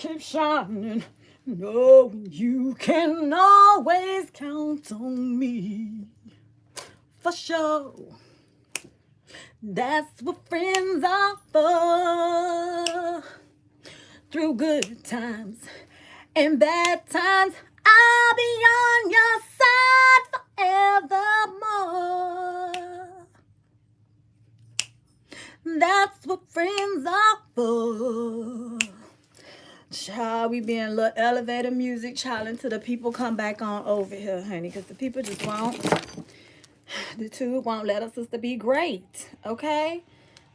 keep shining. No, you can always count on me. For sure. That's what friends are for. Through good times and bad times, I'll be on your side forevermore. That's what friends are for. Child, we be in little elevator music, child, until the people come back on over here, honey, because the people just won't. The tube won't let us sister be great, okay?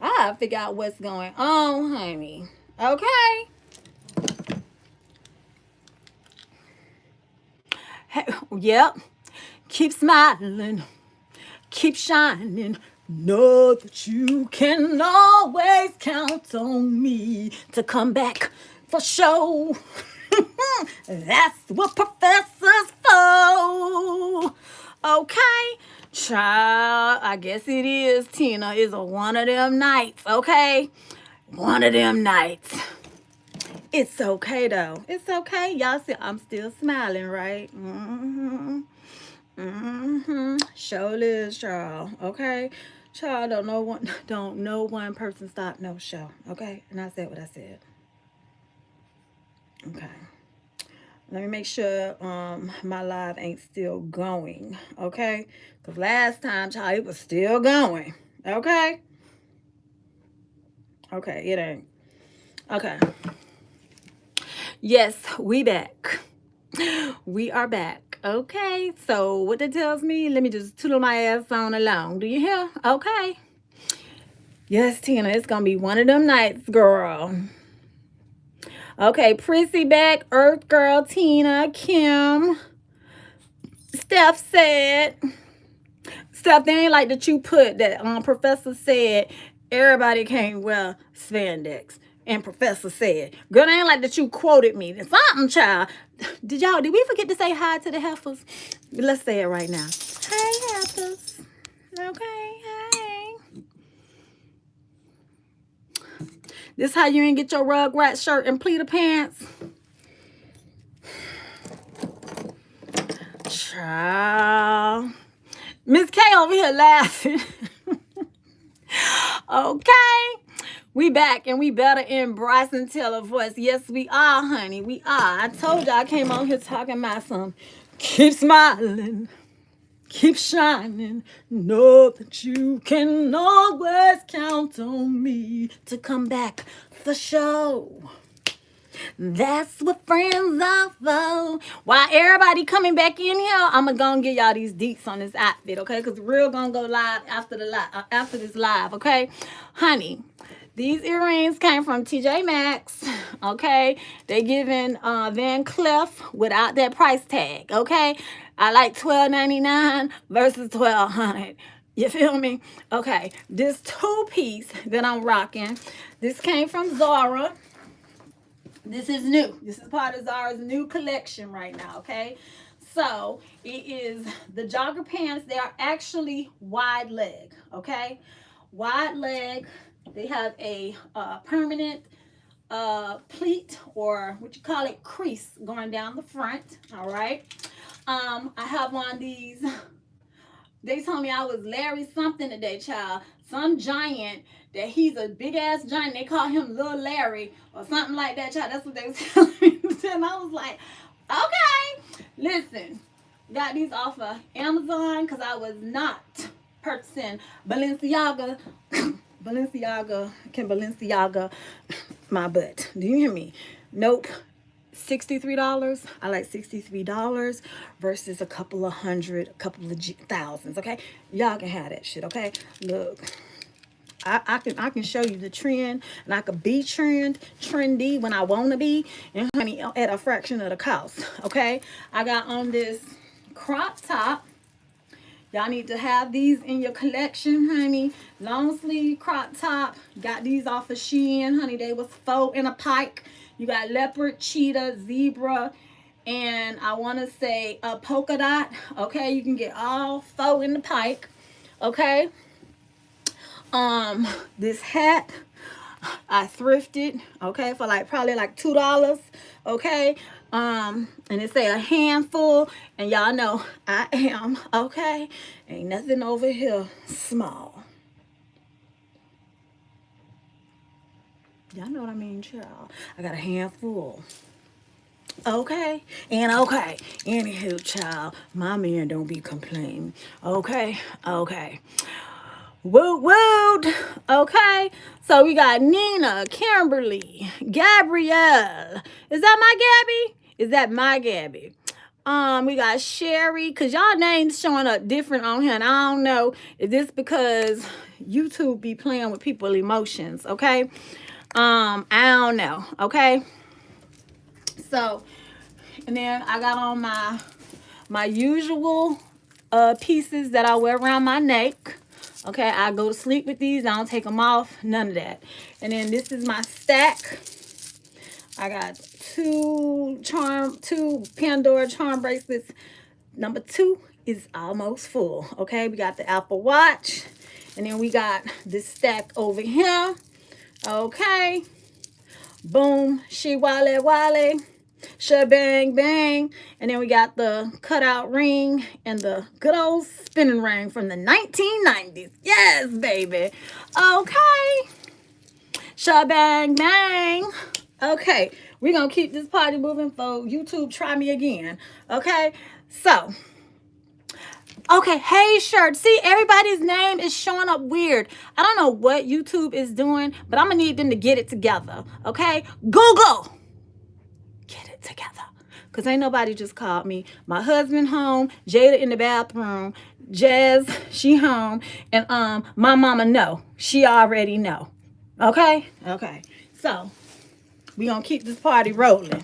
I have to figure out what's going on, honey. Okay? Hey, yep. Keep smiling. Keep shining. Know that you can always count on me to come back for sure. That's what professors for. Okay? Child, I guess it is, Tina. It's a one of them nights, okay? One of them nights. It's okay, though. It's okay. Y'all see, I'm still smiling, right? Show is, child, okay? Child, don't know one person stop no show, okay? And I said what I said. Okay. Let me make sure my live ain't still going, okay? Because last time, child, it was still going, okay? Okay, it ain't. Okay. Yes, we back. We are back, okay? So what that tells me, let me just tootle my ass on along. Do you hear? Okay. Yes, Tina, it's going to be one of them nights, girl. Okay, Prissy back, Earth Girl, Tina, Kim, Steph said, Steph, they ain't like that you put that Professor said everybody can't wear spandex. And Professor said, girl, they ain't like that you quoted me. Something, child. Did we forget to say hi to the heifers? Let's say it right now. Hey, heifers. Okay, hey. This how you ain't get your Rugrat shirt and pleated pants? Child. Miss K over here laughing. Okay. We back and we better in Bryson Taylor voice. Yes, we are, honey. We are. I told y'all I came on here talking about some keep smiling. Keep shining. Know that you can always count on me to come back for sure. That's what friends are for. While everybody coming back in here, I'm gonna give y'all these deets on this outfit, okay? Because we're gonna go live after this live, okay, honey. These earrings came from TJ Maxx, okay? They giving Van Cleef without that price tag, okay? I like $12.99 versus $1,200. You feel me? Okay, this two-piece that I'm rocking, this came from Zara. This is new. This is part of Zara's new collection right now, okay? So, it is the jogger pants. They are actually wide leg, okay? Wide leg. They have a permanent pleat, or what you call it, crease going down the front, all right? I have on these. They told me I was Larry something today, child. Some giant that he's a big ass giant. They call him Little Larry or something like that, child. That's what they was telling me. And I was like, okay. Listen, got these off of Amazon because I was not purchasing Balenciaga. Balenciaga my butt. Do you hear me? Nope. $63. I like $63 versus a couple of thousands, okay? Y'all can have that shit, okay? Look, I can show you the trend, and I could be trendy when I want to be, and honey, at a fraction of the cost, okay? I got on this crop top. Y'all need to have these in your collection, honey. Long sleeve crop top. Got these off of Shein, honey. They was faux in a pike. You got leopard, cheetah, zebra, and I want to say a polka dot. Okay, you can get all faux in the pike. Okay. This hat, I thrifted, okay, for like probably like $2, okay. And it say a handful, and y'all know I am, okay. Ain't nothing over here small. Y'all know what I mean, child. I got a handful. Okay, and okay, anywho, child, my man don't be complaining. Okay, okay. Woot woot. Okay, so we got Nina, Kimberly, Gabrielle. Is that my Gabby? Is that my Gabby? We got Sherry, cause y'all names showing up different on here, and I don't know if this because YouTube be playing with people's emotions. Okay, I don't know. Okay, so and then I got on my usual pieces that I wear around my neck. Okay, I go to sleep with these. I don't take them off. None of that. And then this is my stack. I got two Pandora charm bracelets. Number 2 is almost full. Okay, we got the Apple Watch. And then we got this stack over here. Okay. Boom. She wale wale. Shabang bang. And then we got the cutout ring and the good old spinning ring from the 1990s. Yes, baby. Okay. Shabang bang. Okay, we're gonna keep this party moving for YouTube. Try me again. Okay, so okay, hey shirt. See, everybody's name is showing up weird. I don't know what YouTube is doing, but I'm gonna need them to get it together. Okay, Google, get it together. Cause ain't nobody just called me. My husband home, Jada in the bathroom, Jazz, she home, and my mama know. She already know. Okay? Okay. So we gonna keep this party rolling.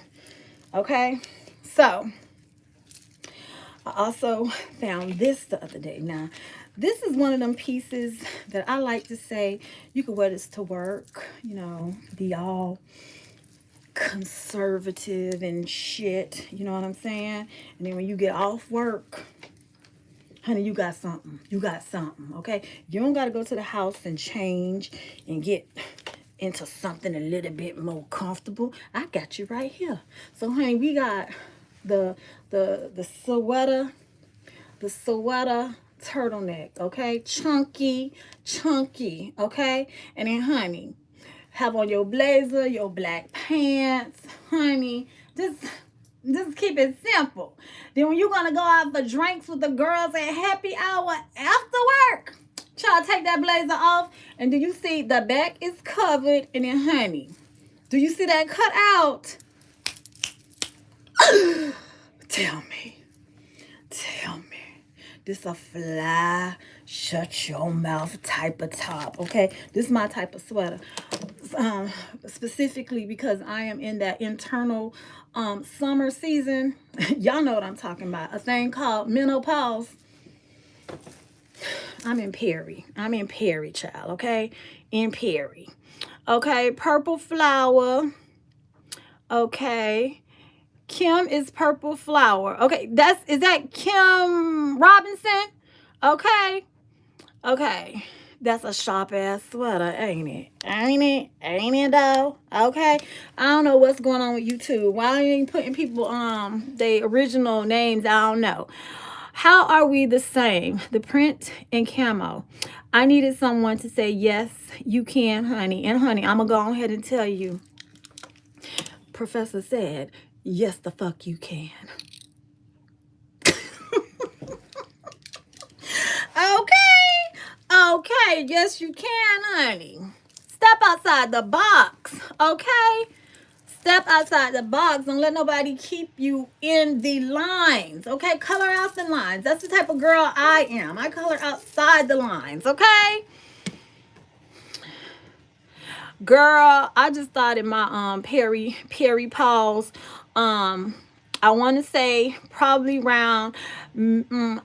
Okay? So I also found this the other day. Now, this is one of them pieces that I like to say you could wear this to work, you know, be all conservative and shit, you know what I'm saying? And then when you get off work, honey, you got something. You got something, okay? You don't got to go to the house and change and get into something a little bit more comfortable. I got you right here. So, honey, we got the sweater turtleneck, okay? Chunky, okay? And then, honey, have on your blazer, your black pants, honey. Just keep it simple. Then when you're gonna go out for drinks with the girls at happy hour after work, child, take that blazer off. And do you see the back is covered? And then, honey, do you see that cut out? Tell me. This a fly, shut your mouth type of top, okay? This is my type of sweater. Specifically because I am in that internal summer season. Y'all know what I'm talking about. A thing called menopause. I'm in Perry, child, okay? In Perry. Okay, purple flower. Okay. Kim is purple flower. Okay, is that Kim Robinson? Okay. Okay. That's a sharp ass sweater, ain't it? Ain't it though? Okay. I don't know what's going on with YouTube. Why you ain't putting people they original names? I don't know. How are we the same? The print and camo. I needed someone to say yes, you can, honey. And honey, I'm gonna go ahead and tell you. Professor said, yes, the fuck you can. Okay, yes you can, honey. Step outside the box, okay? Step outside the box. Don't let nobody keep you in the lines, okay? Color out the lines. That's the type of girl I am. I color outside the lines, okay? Girl, I just thought in my Perry pause, I want to say probably around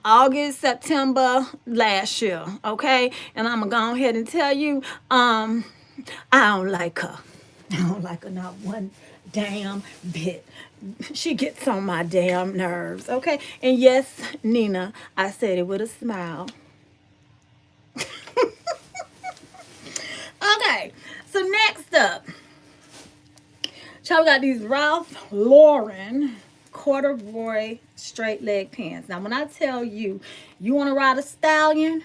August, September last year, okay? And I'm going to go ahead and tell you, I don't like her. I don't like her not one damn bit. She gets on my damn nerves, okay? And yes, Nina, I said it with a smile. Okay. So next up, child, we got these Ralph Lauren corduroy straight leg pants. Now, when I tell you, you want to ride a stallion,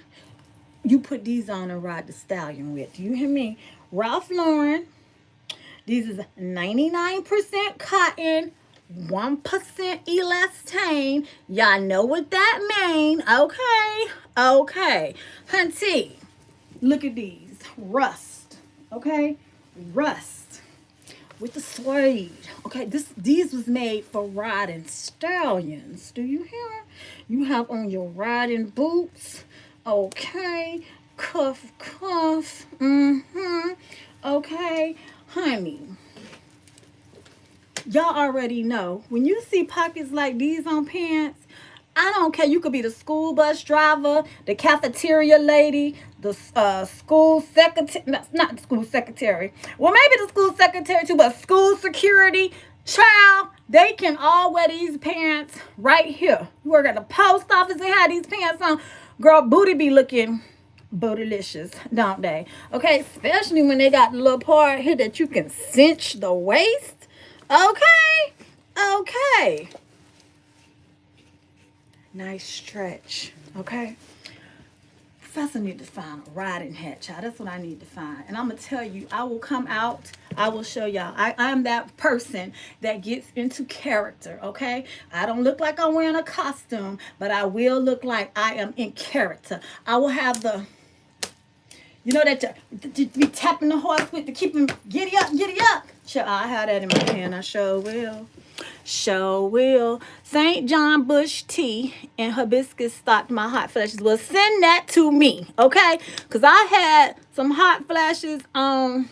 you put these on and ride the stallion with. Do you hear me? Ralph Lauren. These is 99% cotton, 1% elastane. Y'all know what that mean. Okay. Okay. Hunty, look at these. Rust. Okay. Rust. With the suede. Okay. These was made for riding stallions. Do you hear? You have on your riding boots. Okay. Cuff. Okay. Honey, y'all already know when you see pockets like these on pants, I don't care. You could be the school bus driver, the cafeteria lady, the school secretary, not the school secretary. Well, maybe the school secretary too, but school security, child, they can all wear these pants right here. You work at the post office, they have these pants on. Girl, booty be looking bootylicious, don't they? Okay, especially when they got the little part here that you can cinch the waist. Okay. Nice stretch. Okay. First, I need to find a riding hat, child. That's what I need to find. And I'm gonna tell you, I will come out. I will show y'all. I'm that person that gets into character. Okay. I don't look like I'm wearing a costume, but I will look like I am in character. I will have the, you know, that you be tapping the horse with to keep him giddy up. Sure, I have that in my hand. I sure will. St. John Bush tea and hibiscus stocked my hot flashes. Well, send that to me, okay? Because I had some hot flashes on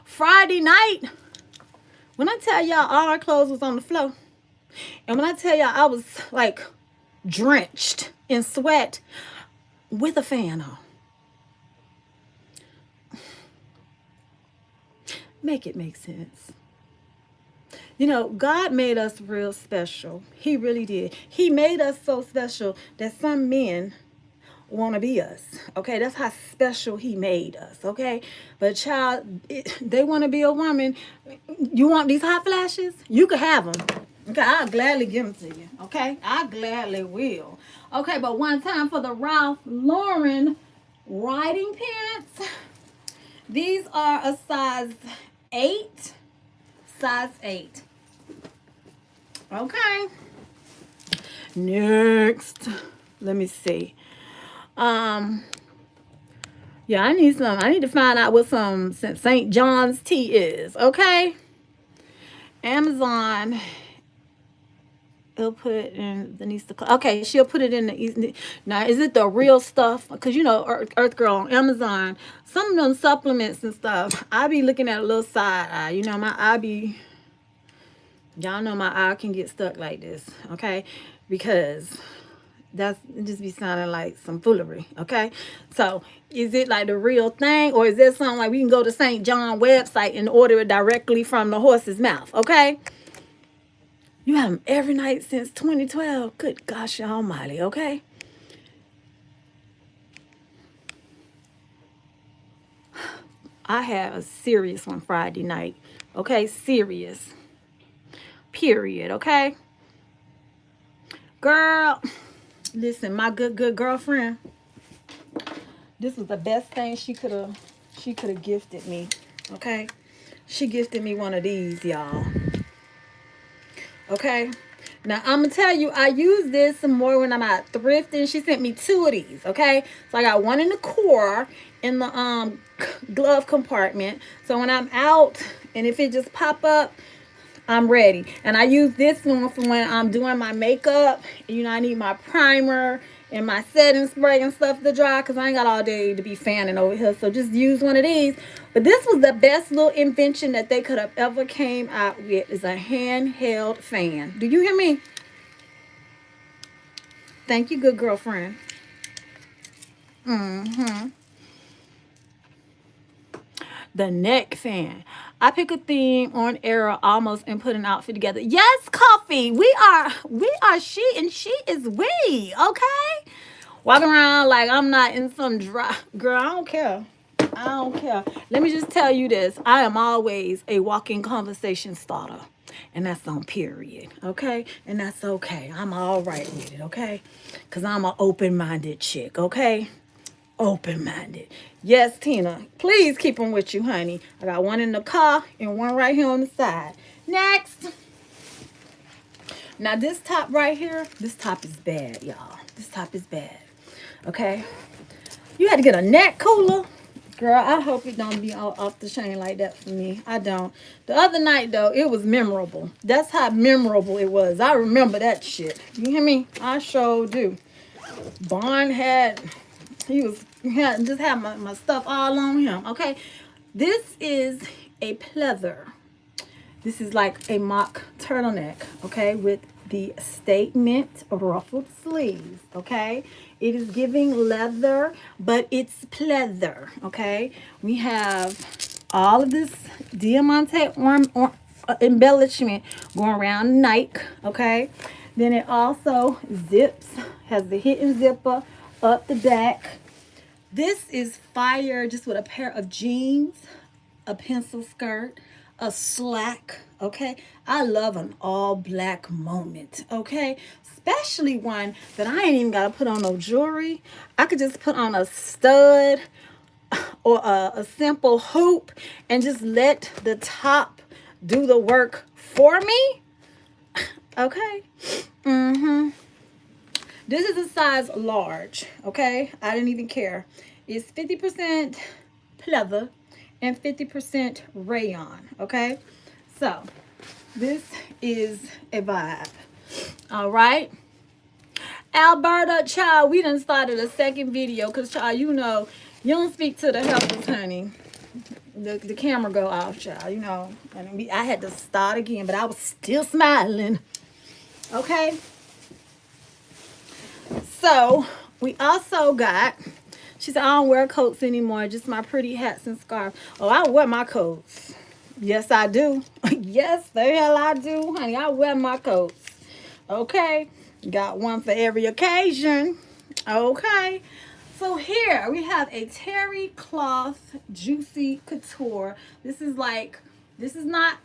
Friday night. When I tell y'all all our clothes was on the floor. And when I tell y'all I was like drenched in sweat with a fan on. Make it make sense. You know, God made us real special. He really did. He made us so special that some men want to be us. Okay, that's how special he made us. Okay, but child, they want to be a woman. You want these hot flashes? You can have them. Okay, I'll gladly give them to you. Okay, I gladly will. Okay, but one time for the Ralph Lauren riding pants. These are a size 8. Size 8. Okay. Next. Let me see. Yeah, I need to find out what some St. John's tea is. Okay. Amazon. It'll put it in the Nista. Okay, she'll put it in the. Now, is it the real stuff? Because, you know, Earth Girl on Amazon, some of them supplements and stuff, I be looking at a little side eye. You know, my eye be, y'all know my eye can get stuck like this, okay? Because it just be sounding like some foolery, okay? So, is it like the real thing? Or is there something like we can go to St. John website and order it directly from the horse's mouth, okay? You have them every night since 2012. Good gosh almighty, okay? I had a serious one Friday night. Okay, serious. Period, okay? Girl, listen, my good girlfriend. This was the best thing she could have gifted me, okay? She gifted me one of these, y'all. Okay, now I'm gonna tell you, I use this some more when I'm out thrifting. She sent me 2 of these. Okay, so I got one in the core in the glove compartment, so when I'm out and if it just pop up, I'm ready. And I use this one for when I'm doing my makeup. You know, I need my primer and my setting spray and stuff to dry because I ain't got all day to be fanning over here. So just use one of these. But this was the best little invention that they could have ever came out with, is a handheld fan. Do you hear me? Thank you, good girlfriend. The neck fan. I pick a theme on error almost and put an outfit together. Yes, Coffee. We are she and she is we. Okay? Walking around like I'm not in some dry. Girl, I don't care. I don't care. Let me just tell you this. I am always a walking conversation starter. And that's on period. Okay? And that's okay. I'm all right with it. Okay? Because I'm an open-minded chick. Okay? Open-minded. Yes, Tina. Please keep them with you, honey. I got one in the car and one right here on the side. Next. Now, this top right here, this top is bad, y'all. This top is bad. Okay? You had to get a neck cooler. Girl, I hope it don't be off the chain like that for me. I don't. The other night, though, it was memorable. That's how memorable it was. I remember that shit. You hear me? I sure do. Barn had, just had my stuff all on him, okay? This is a pleather. This is like a mock turtleneck, okay, with the statement ruffled sleeves, okay? It is giving leather, but it's pleather, okay? We have all of this diamante embellishment going around Nike, okay? Then it also zips, has the hidden zipper up the back. This is fire just with a pair of jeans, a pencil skirt, a slack, okay? I love an all black moment, okay? Especially one that I ain't even got to put on no jewelry. I could just put on a stud or a simple hoop and just let the top do the work for me, okay? This is a size large, okay? I didn't even care. It's 50% pleather and 50% rayon, okay? So, this is a vibe, all right? Alberta, child, we done started a second video because, child, you know, you don't speak to the helpers, honey. The camera go off, child, you know. And I had to start again, but I was still smiling, okay? So, we also got, she said, I don't wear coats anymore, just my pretty hats and scarves. Oh, I wear my coats. Yes, I do. Yes, the hell I do, honey. I wear my coats. Okay? Got one for every occasion. Okay? So here, we have a terry cloth juicy couture. This is not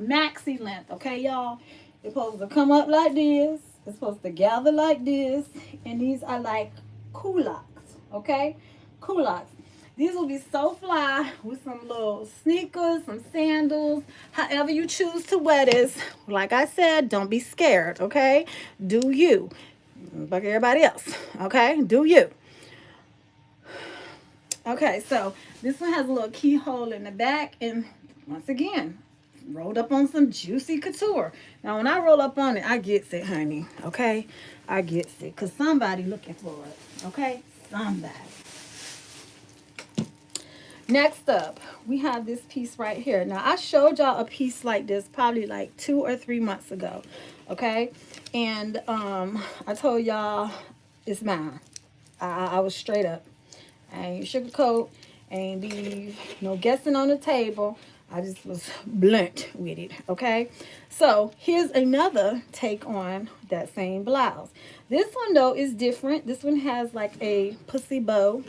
maxi length, okay, y'all? It's supposed to come up like this. It's supposed to gather like this. And these are like culottes, okay? Culottes. These will be so fly with some little sneakers, some sandals, however you choose to wear this. Like I said, don't be scared, okay? Do you. Like everybody else, okay? Do you. Okay, so this one has a little keyhole in the back. And once again, rolled up on some juicy couture. Now, when I roll up on it, I gets it, honey, okay? I gets it, because somebody looking for it, okay? Somebody. Next up, we have this piece right here. Now, I showed y'all a piece like this probably like 2 or 3 months ago, okay? And I told y'all it's mine. I was straight up. I ain't sugarcoat, ain't leave no guessing on the table. I just was blunt with it, okay? So, here's another take on that same blouse. This one, though, is different. This one has like a pussy bow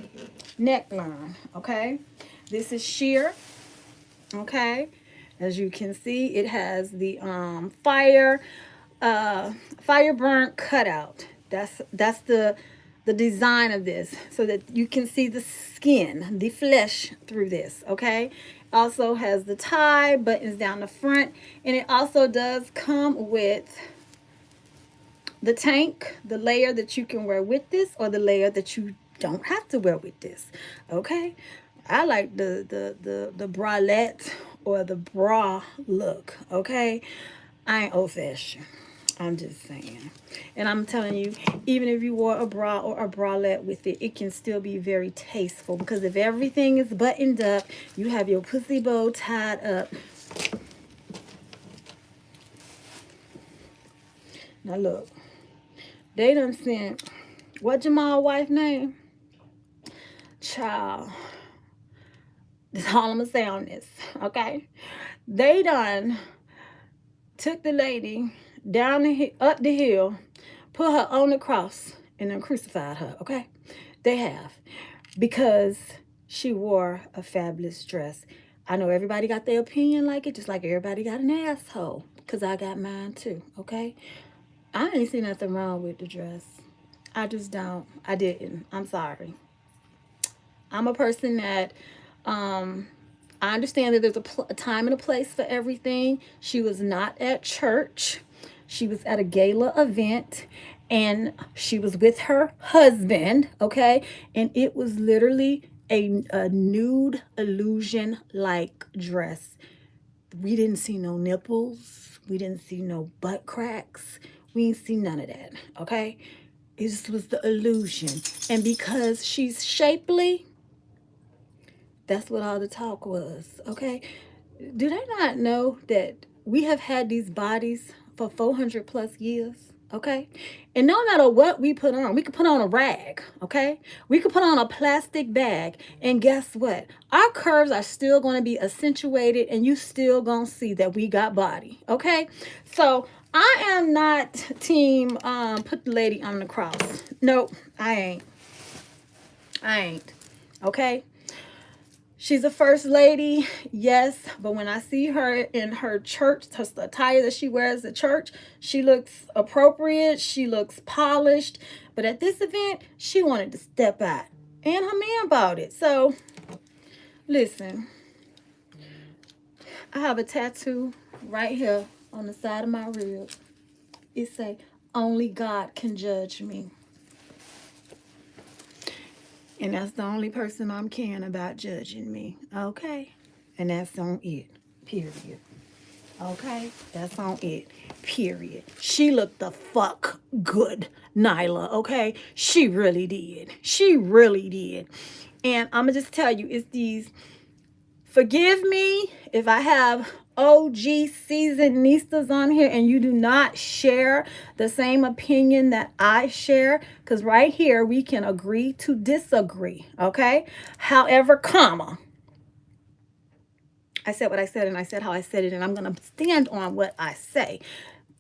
neckline, okay? This is sheer, okay? As you can see, it has the fire burnt cutout. That's the design of this, so that you can see the skin, the flesh through this, okay? Also has the tie, buttons down the front, and it also does come with the tank, the layer that you can wear with this, or the layer that you don't have to wear with this, okay? I like the bralette or the bra look, okay? I ain't old-fashioned. I'm just saying. And I'm telling you, even if you wore a bra or a bralette with it, it can still be very tasteful. Because if everything is buttoned up, you have your pussy bow tied up. Now look, they done sent, what Jamal's wife name? Child. That's all I'm going to say on this, okay? They done took the lady down up the hill, put her on the cross, and then crucified her, okay? They have. Because she wore a fabulous dress. I know everybody got their opinion like it, just like everybody got an asshole, because I got mine too, okay? I ain't see nothing wrong with the dress. I just don't. I didn't. I'm sorry. I'm a person that I understand that there's a time and a place for everything. She was not at church. She was at a gala event and she was with her husband, okay? And it was literally a nude illusion like dress. We didn't see no nipples. We didn't see no butt cracks. We didn't see none of that, okay? It just was the illusion. And because she's shapely, that's what all the talk was, okay? Do they not know that we have had these bodies for 400 plus years, okay? And no matter what we put on, we could put on a rag, okay? We could put on a plastic bag, and guess what? Our curves are still going to be accentuated, and you still going to see that we got body, okay? So I am not team put the lady on the cross. Nope, I ain't, okay? She's a first lady, yes, but when I see her in her church, her attire that she wears at church, she looks appropriate, she looks polished. But at this event, she wanted to step out, and her man bought it. So, listen, I have a tattoo right here on the side of my rib. It say, "Only God can judge me." And that's the only person I'm caring about judging me, okay? And that's on it, period. Okay? That's on it, period. She looked the fuck good, Nyla, okay? She really did. She really did. And I'm going to just tell you, it's these, forgive me if I have OG seasoned Nistas on here and you do not share the same opinion that I share, because right here we can agree to disagree, okay? However, comma, I said what I said and I said how I said it, and I'm going to stand on what I say.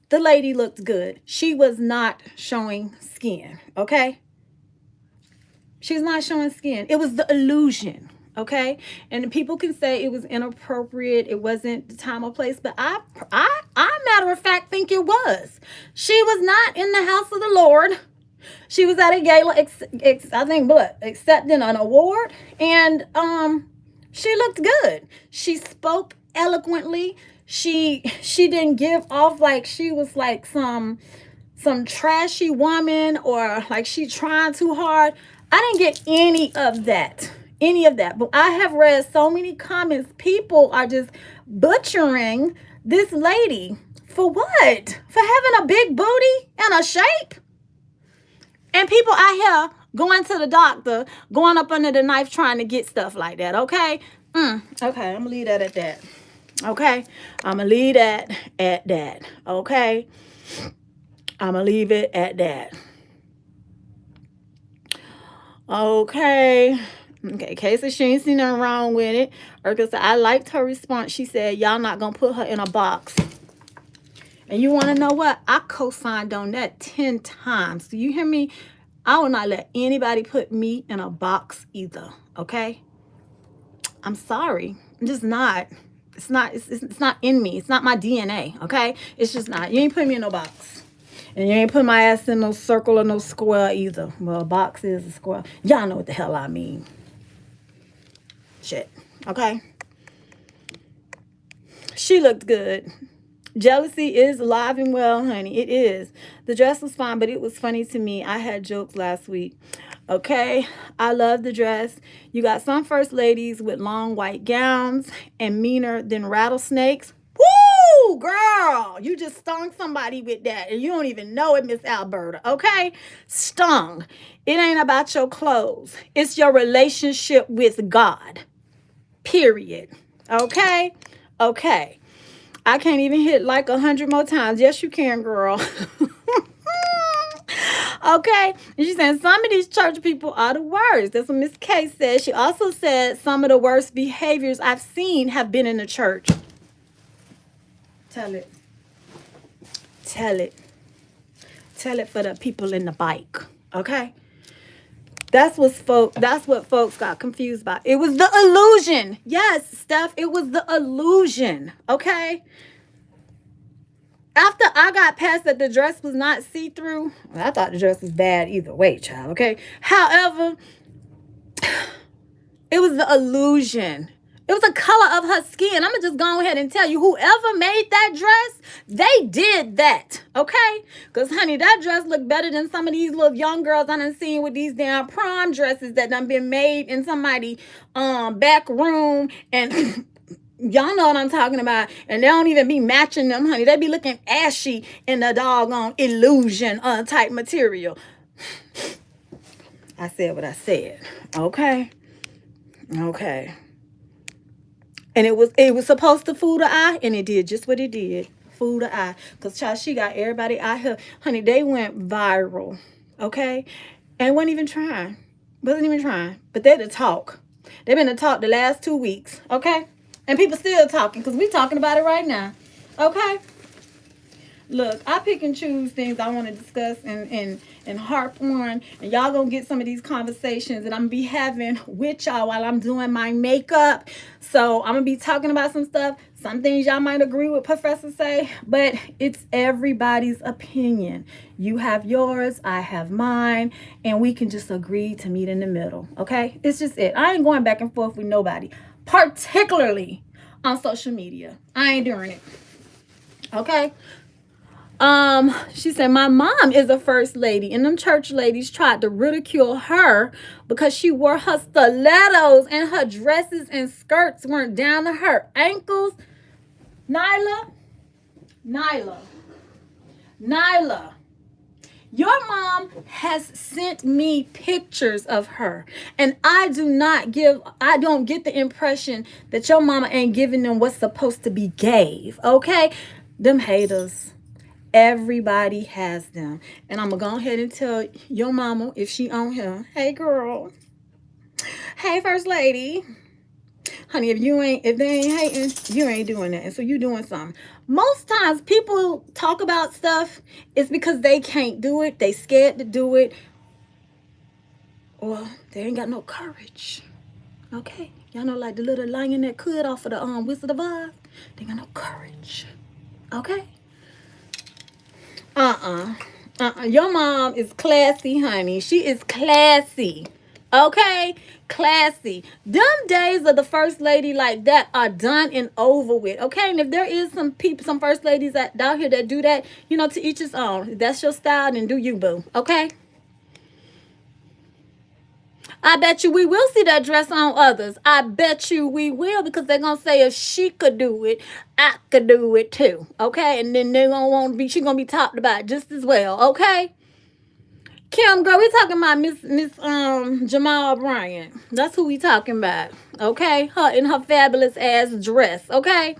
The lady looked good. She was not showing skin, okay? She's not showing skin. It was the illusion. Okay, and people can say it was inappropriate, it wasn't the time or place, but I matter of fact think it was. She was not in the house of the Lord. She was at a gala, I think, what, accepting an award, and she looked good. She spoke eloquently. She didn't give off like she was like some trashy woman or like she trying too hard. I didn't get any of that. But I have read so many comments. People are just butchering this lady. For what? For having a big booty and a shape? And people out here going to the doctor, going up under the knife trying to get stuff like that, okay? Okay, I'm going to leave that at that. Okay? I'm going to leave that at that, okay? I'm going to leave it at that. Okay, Kay said she ain't seen nothing wrong with it. Urkel said, I liked her response. She said, y'all not going to put her in a box. And you want to know what? I co-signed on that 10 times. Do you hear me? I will not let anybody put me in a box either, okay? I'm sorry. I'm just not. It's not in me. It's not my DNA, okay? It's just not. You ain't putting me in no box. And you ain't put my ass in no circle or no square either. Well, a box is a square. Y'all know what the hell I mean. Shit. Okay? She looked good. Jealousy is alive and well, honey. It is. The dress was fine, but it was funny to me. I had jokes last week. Okay? I love the dress. You got some first ladies with long white gowns and meaner than rattlesnakes. Woo, girl, you just stung somebody with that and you don't even know it, Miss Alberta, okay? Stung. It ain't about your clothes. It's your relationship with God, period, okay? Okay. I can't even hit like 100 more times. Yes, you can, girl. Okay? And she's saying some of these church people are the worst. That's what Miss K said. She also said some of the worst behaviors I've seen have been in the church. Tell it. Tell it. Tell it for the people in the bike. Okay? That's what folks got confused by. It was the illusion. Yes, Steph, it was the illusion. Okay. After I got past that the dress was not see-through, I thought the dress was bad either way, child. Okay. However, it was the illusion. It was the color of her skin. I'm going to just go ahead and tell you, whoever made that dress, they did that, okay? Because, honey, that dress looked better than some of these little young girls I done seen with these damn prom dresses that done been made in somebody's back room. And y'all know what I'm talking about. And they don't even be matching them, honey. They be looking ashy in the doggone illusion type material. I said what I said, okay? Okay. And it was supposed to fool the eye, and it did just what it did. Fool the eye. Because, child, she got everybody out here. Honey, they went viral. Okay? And wasn't even trying. Wasn't even trying. But they're to talk. They've been to talk the last 2 weeks. Okay? And people still talking because we talking about it right now. Okay? Look, I pick and choose things I want to discuss and harp on. And y'all gonna get some of these conversations that I'm gonna be having with y'all while I'm doing my makeup. So I'm gonna be talking about some stuff. Some things y'all might agree with Professor say, but it's everybody's opinion. You have yours, I have mine, and we can just agree to meet in the middle. Okay? It's just it. I ain't going back and forth with nobody, particularly on social media. I ain't doing it. Okay? She said, my mom is a first lady, and them church ladies tried to ridicule her because she wore her stilettos and her dresses and skirts weren't down to her ankles. Nyla, your mom has sent me pictures of her, and I don't get the impression that your mama ain't giving them what's supposed to be gave, okay? Them haters. Everybody has them. And I'm going to go ahead and tell your mama, if she on here, hey, girl. Hey, first lady. Honey, if they ain't hating, you ain't doing that. And so you doing something. Most times people talk about stuff, it's because they can't do it. They scared to do it. Or they ain't got no courage. Okay? Y'all know like the little lion that could off of the Wizard of Oz. They got no courage. Okay? Your mom is classy, honey. She is classy. Okay? Classy. Them days of the first lady like that are done and over with. Okay? And if there is some people, some first ladies out here that do that, you know, to each his own. If that's your style, then do you, boo. Okay? I bet you we will see that dress on others. I bet you we will, because they're going to say if she could do it, I could do it too. Okay? And then they're going to be, she's going to be talked about just as well. Okay? Kim, girl, we talking about Miss Jamal Bryant. That's who we talking about. Okay? Her in her fabulous ass dress. Okay?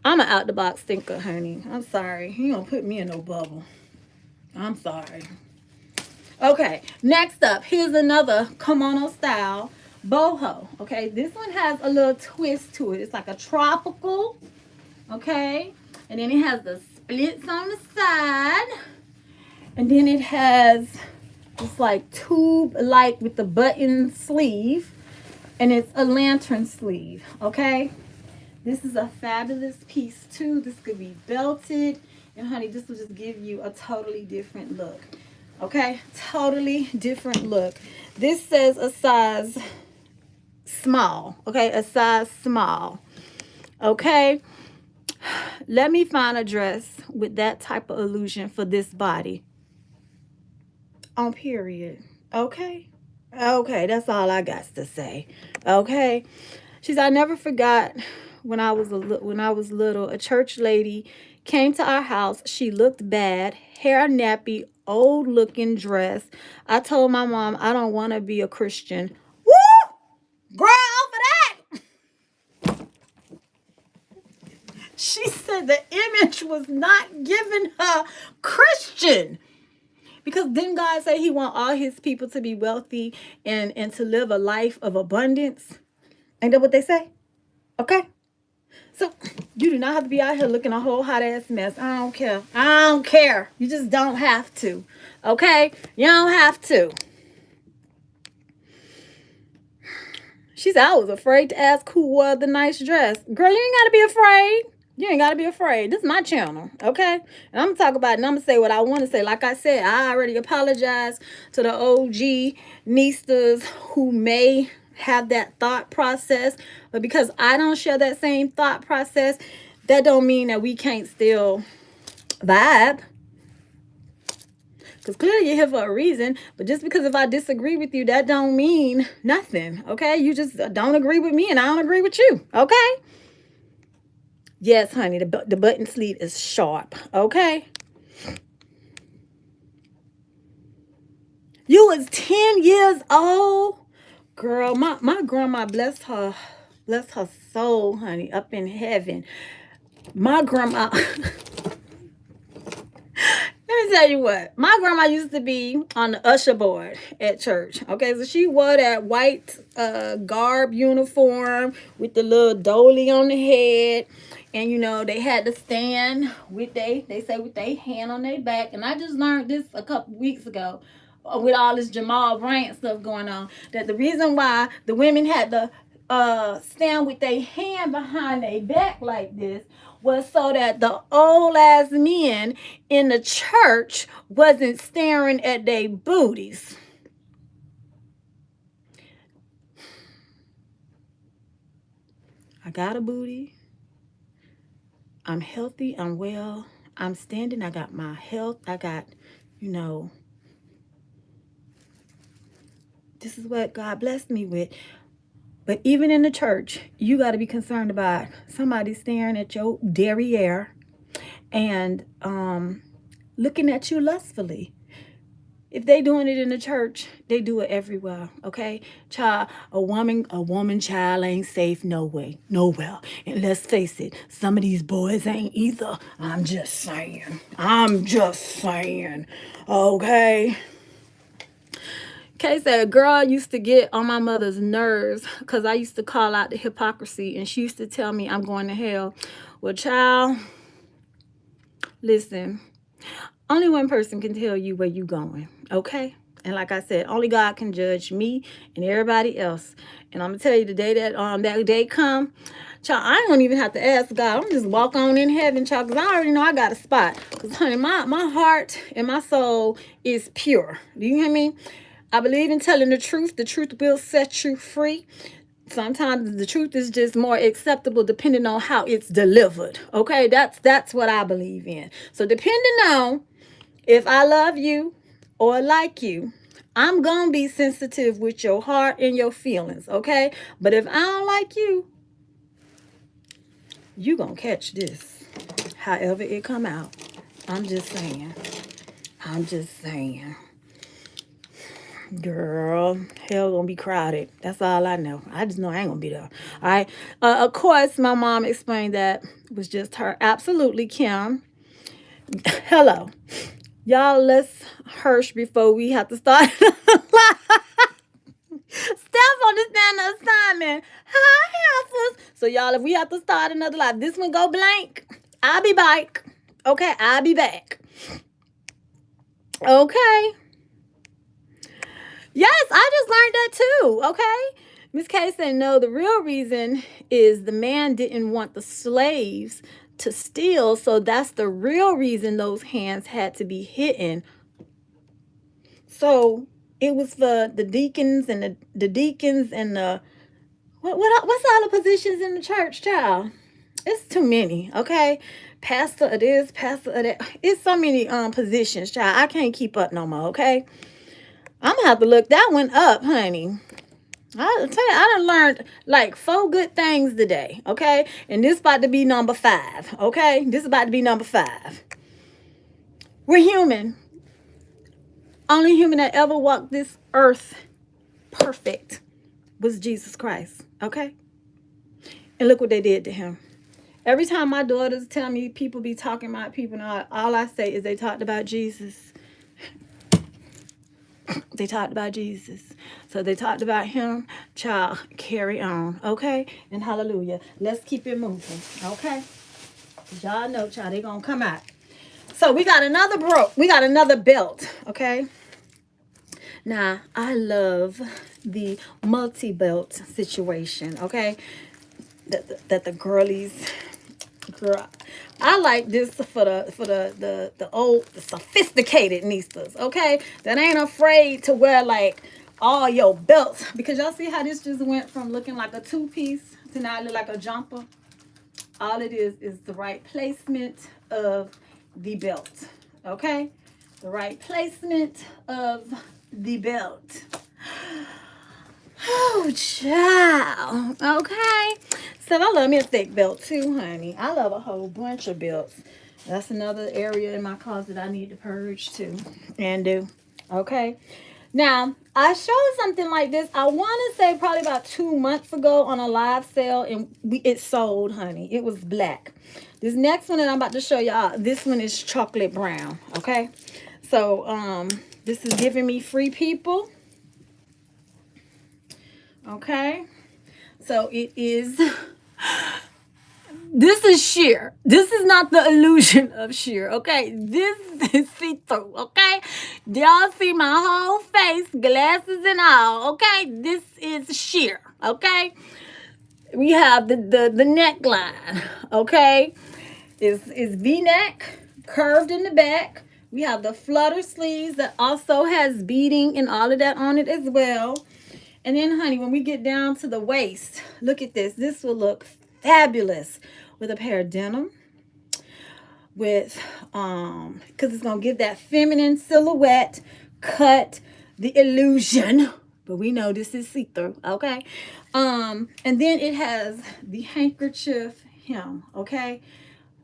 I'm an out the box thinker, honey. I'm sorry. You don't put me in no bubble. I'm sorry. Okay, next up, here's another kimono style boho. Okay, this one has a little twist to it. It's like a tropical, okay, and then it has the splits on the side, and then it has this like tube like with the button sleeve, and it's a lantern sleeve. Okay, this is a fabulous piece too. This could be belted, and honey, this will just give you a totally different look. Okay, totally different look. This says a size small. Okay, a size small. Okay, let me find a dress with that type of illusion for this body. On period. Okay, that's all I got to say. Okay, she said, I never forgot when I was little, a church lady came to our house. She looked bad, hair nappy, old looking dress. I told my mom I don't want to be a Christian. Woo! Girl, for that. She said the image was not giving her Christian. Because didn't God say he want all his people to be wealthy and to live a life of abundance? Ain't that what they say? Okay. So you do not have to be out here looking a whole hot ass mess. I don't care. You just don't have to. Okay? You don't have to. She said, I was afraid to ask who wore the nice dress. Girl, you ain't got to be afraid. You ain't got to be afraid. This is my channel, okay? And I'm going to talk about it, and I'm going to say what I want to say. Like I said, I already apologized to the OG Nistas who may have that thought process. But because I don't share that same thought process, that don't mean that we can't still vibe. Because clearly you're here for a reason. But just because if I disagree with you, that don't mean nothing, okay? You just don't agree with me and I don't agree with you, okay? Yes, honey, the button sleeve is sharp, okay? You was 10 years old? Girl, my grandma, bless her soul, honey, up in heaven. My grandma... Let me tell you what. My grandma used to be on the usher board at church. Okay, so she wore that white garb uniform with the little dolly on the head. And, you know, they had to stand with they say with their hand on their back. And I just learned this a couple weeks ago with all this Jamal Bryant stuff going on. That the reason why the women had to stand with their hand behind their back like this was so that the old ass men in the church wasn't staring at their booties. I got a booty. I'm healthy. I'm well. I'm standing. I got my health. I got, you know, this is what God blessed me with. But even in the church, you got to be concerned about somebody staring at your derriere and looking at you lustfully. If they doing it in the church, they do it everywhere, okay? Child, a woman child ain't safe nowhere. And let's face it, some of these boys ain't either. I'm just saying, okay? Kay said, a girl used to get on my mother's nerves because I used to call out the hypocrisy, and she used to tell me I'm going to hell. Well, child, listen, only one person can tell you where you going, okay? And like I said, only God can judge me and everybody else. And I'm gonna tell you the day that that day come, child, I don't even have to ask God. I'm just walk on in heaven, child, because I already know I got a spot. Because honey, my heart and my soul is pure. Do you hear me? I believe in telling the truth. The truth will set you free. Sometimes the truth is just more acceptable depending on how it's delivered. Okay, that's what I believe in. So depending on if I love you or like you, I'm gonna be sensitive with your heart and your feelings. Okay, but if I don't like you, you gonna catch this. However it come out. I'm just saying. Girl, hell gonna be crowded. That's all I know. I just know I ain't gonna be there. All right. Of course, my mom explained that it was just her. Absolutely, Kim. Hello. Y'all, let's hush before we have to start. Steph understand the assignment. Hi, heifers. So, y'all, if we have to start another live, this one go blank. I'll be back. Okay, I'll be back. Okay. Yes, I just learned that too, okay? Miss K said, no, the real reason is the man didn't want the slaves to steal, so that's the real reason those hands had to be hidden. So it was for the deacons and the deacons and the, what's all the positions in the church, child? It's too many, okay? Pastor of this, pastor of that. It's so many positions, child. I can't keep up no more, okay? I'm gonna have to look that one up, honey. I'll tell you, I done learned like 4 good things today, okay? And this about to be number 5, okay? This is about to be number 5. We're human. Only human that ever walked this earth perfect was Jesus Christ, okay? And look what they did to him. Every time my daughters tell me people be talking about people, and all I say is they talked about Jesus. They talked about Jesus. So they talked about him. Child, carry on, okay? And hallelujah. Let's keep it moving, okay? Y'all know, child, they gonna come out. So we got another belt, okay? Now, I love the multi-belt situation, okay? That the girlies, girl, I like this for the old, the sophisticated Nistas, okay? That ain't afraid to wear like all your belts, because y'all see how this just went from looking like a two-piece to now look like a jumper. All it is the right placement of the belt, okay? The right placement of the belt. Oh, child. Okay. So I love me a thick belt too, honey. I love a whole bunch of belts. That's another area in my closet I need to purge too and do. Okay. Now, I showed something like this, I want to say probably about 2 months ago on a live sale, and it sold, honey. It was black. This next one that I'm about to show y'all, this one is chocolate brown, okay? So, this is giving me free people. Okay, so it is, this is sheer. This is not the illusion of sheer, okay? This is see-through, okay? Y'all see my whole face, glasses and all, okay? This is sheer, okay? We have the neckline, okay? Is V-neck, curved in the back. We have the flutter sleeves that also has beading and all of that on it as well. And then, honey, when we get down to the waist, look at this. This will look fabulous with a pair of denim. With, because it's going to give that feminine silhouette, cut the illusion. But we know this is see-through, okay? And then it has the handkerchief hem, okay?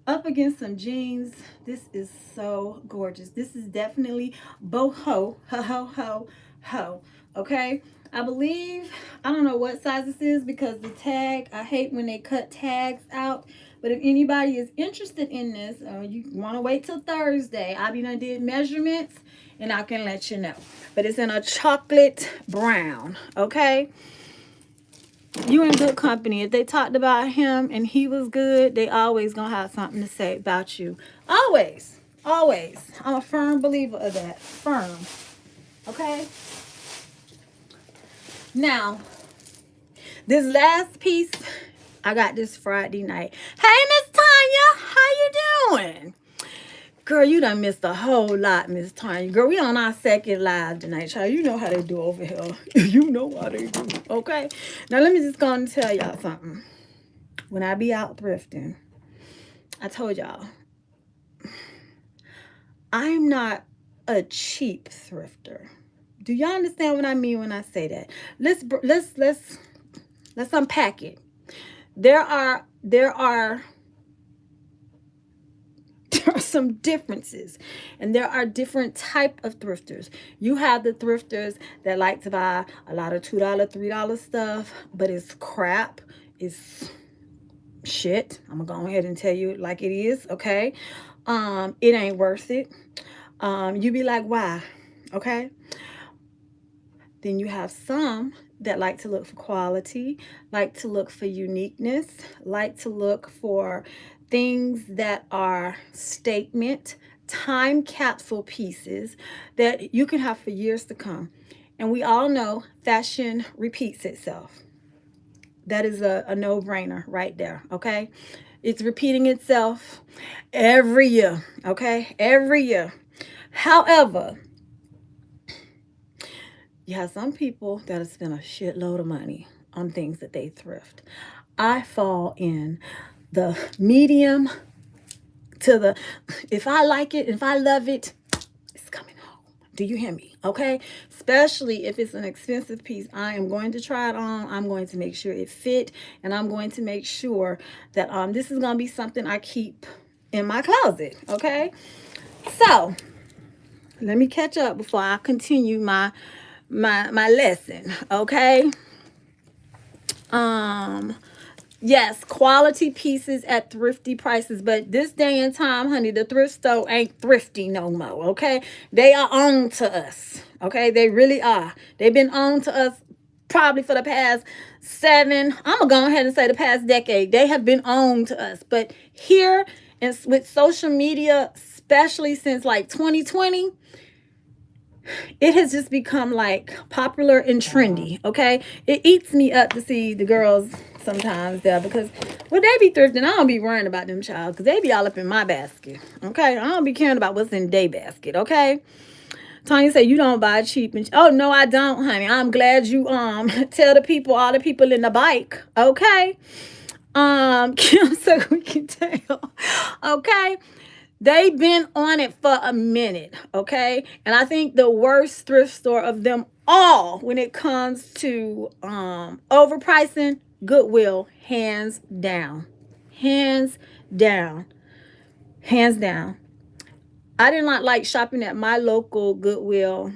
Up against some jeans. This is so gorgeous. This is definitely boho, ho, okay? I believe, I don't know what size this is because the tag, I hate when they cut tags out. But if anybody is interested in this, you want to wait till Thursday, I did measurements and I can let you know. But it's in a chocolate brown, okay? You in good company. If they talked about him and he was good, they always gonna have something to say about you. Always, always. I'm a firm believer of that. Firm, okay? Now, this last piece, I got this Friday night. Hey, Miss Tanya, how you doing? Girl, you done missed a whole lot, Miss Tanya. Girl, we on our second live tonight, child. You know how they do over here. You know how they do, okay? Now, let me just go and tell y'all something. When I be out thrifting, I told y'all, I'm not a cheap thrifter. Do y'all understand what I mean when I say that? Let's unpack it. There are some differences, and there are different type of thrifters. You have the thrifters that like to buy a lot of $2, $3 stuff, but it's crap, it's shit. I'm gonna go ahead and tell you like it is, okay? It ain't worth it. You be like, why? Okay. Then you have some that like to look for quality, like to look for uniqueness, like to look for things that are statement, time capsule pieces that you can have for years to come. And we all know fashion repeats itself. That is a no-brainer right there, okay? It's repeating itself every year, okay? Every year. However, you have some people that have spent a shitload of money on things that they thrift. I fall in the medium to the, if I like it, if I love it, it's coming home. Do you hear me? Okay? Especially if it's an expensive piece, I am going to try it on. I'm going to make sure it fit, and I'm going to make sure that this is going to be something I keep in my closet. Okay? So, let me catch up before I continue my lesson, okay? Yes, quality pieces at thrifty prices, but this day and time, honey, the thrift store ain't thrifty no more, okay? They are on to us, okay? They really are. They've been on to us probably for the past I'm gonna go ahead and say the past decade. They have been on to us, but here, and with social media, especially since like 2020, it has just become like popular and trendy. Okay, it eats me up to see the girls sometimes there, because when they be thrifting, I don't be worrying about them child, because they be all up in my basket. Okay, I don't be caring about what's in their basket. Okay, Tanya said you don't buy cheap. And oh no, I don't, honey. I'm glad you tell the people, all the people in the bike. Okay, Kim said we can tell. Okay, they've been on it for a minute. Okay, and I think the worst thrift store of them all when it comes to overpricing, Goodwill, hands down, hands down, hands down. I did not like shopping at my local Goodwill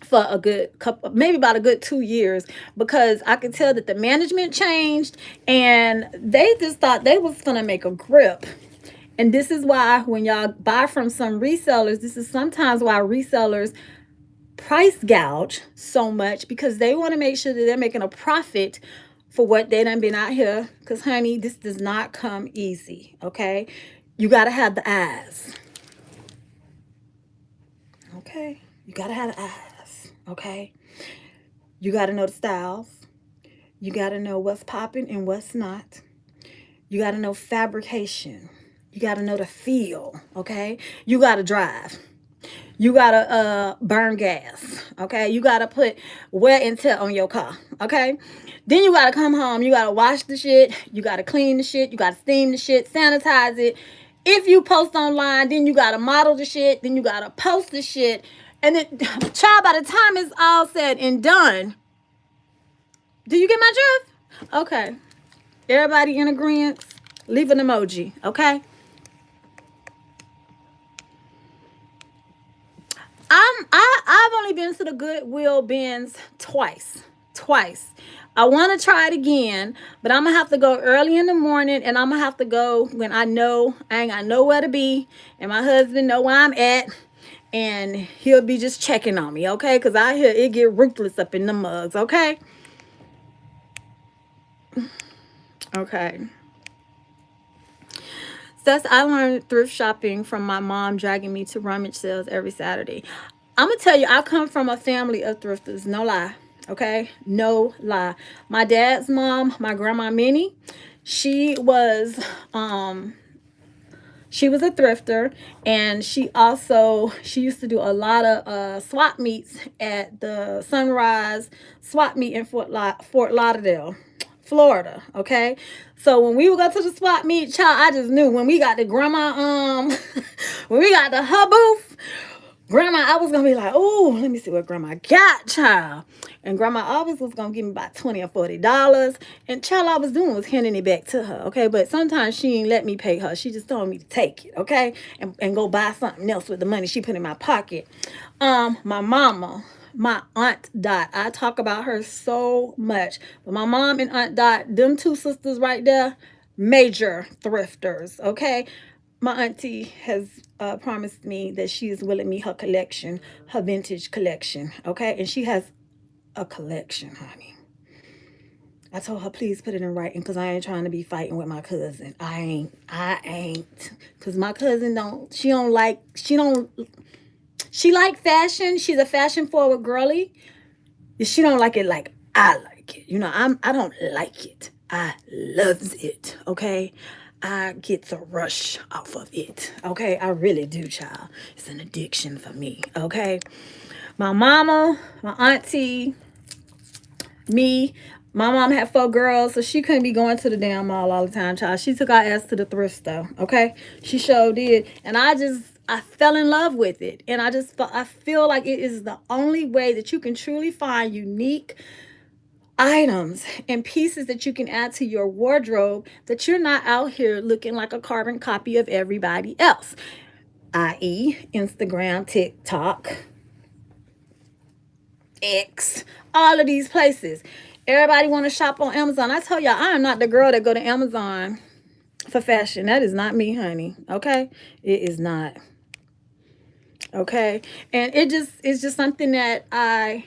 for a good couple, maybe about a good 2 years, because I could tell that the management changed and they just thought they was gonna make a grip. And this is why when y'all buy from some resellers, this is sometimes why resellers price gouge so much, because they want to make sure that they're making a profit for what they done been out here. Because honey, this does not come easy. Okay, you got to have the eyes. Okay, you got to have the eyes. Okay, you got to know the styles. You got to know what's popping and what's not. You got to know fabrication. You got to know the feel. Okay, you got to drive. You gotta burn gas. Okay, you gotta put wear and tear on your car. Okay, then you gotta come home. You gotta wash the shit. You gotta clean the shit. You gotta steam the shit, sanitize it. If you post online, then you gotta model the shit. Then you gotta post the shit. And then, child, by the time it's all said and done, do you get my drift? Okay, everybody in agreement? Leave an emoji. Okay. I've only been to the Goodwill bins twice. I want to try it again, but I'm gonna have to go early in the morning, and I'm gonna have to go when I know I ain't got nowhere to be, and my husband know where I'm at, and he'll be just checking on me, okay? Because I hear it get ruthless up in the mugs, okay? Okay. Thus, I learned thrift shopping from my mom dragging me to rummage sales every Saturday. I'm going to tell you, I come from a family of thrifters. No lie. Okay? No lie. My dad's mom, my grandma Minnie, she was a thrifter, and she used to do a lot of swap meets at the Sunrise swap meet in Fort Lauderdale, Florida. Okay, so when we would go to the swap meet, child, I just knew when we got the grandma when we got the her booth, grandma, I was gonna be like, oh, let me see what grandma got, child. And grandma always was gonna give me about $20 or $40. And child, all I was doing was handing it back to her. Okay, but sometimes she ain't let me pay her. She just told me to take it, okay, and go buy something else with the money she put in my pocket. My mama, my Aunt Dot, I talk about her so much, but my mom and Aunt Dot, them two sisters right there, major thrifters. Okay, my auntie has promised me that she is willing me her collection, her vintage collection. Okay, and she has a collection, honey. I told her, please put it in writing, because I ain't trying to be fighting with my cousin. I ain't. Because my cousin she like fashion. She's a fashion forward girly. She don't like it like I like it. You know, I don't like it. I loves it. Okay. I get a rush off of it. Okay. I really do, child. It's an addiction for me. Okay. My mama, my auntie, me. My mom had 4 girls, so she couldn't be going to the damn mall all the time, child. She took our ass to the thrift store, okay? She sure did. And I fell in love with it. And I feel like it is the only way that you can truly find unique items and pieces that you can add to your wardrobe, that you're not out here looking like a carbon copy of everybody else, i.e. Instagram, TikTok, X, all of these places. Everybody want to shop on Amazon. I tell y'all, I am not the girl that go to Amazon for fashion. That is not me, honey. Okay? It is not. Okay? And it's just something that I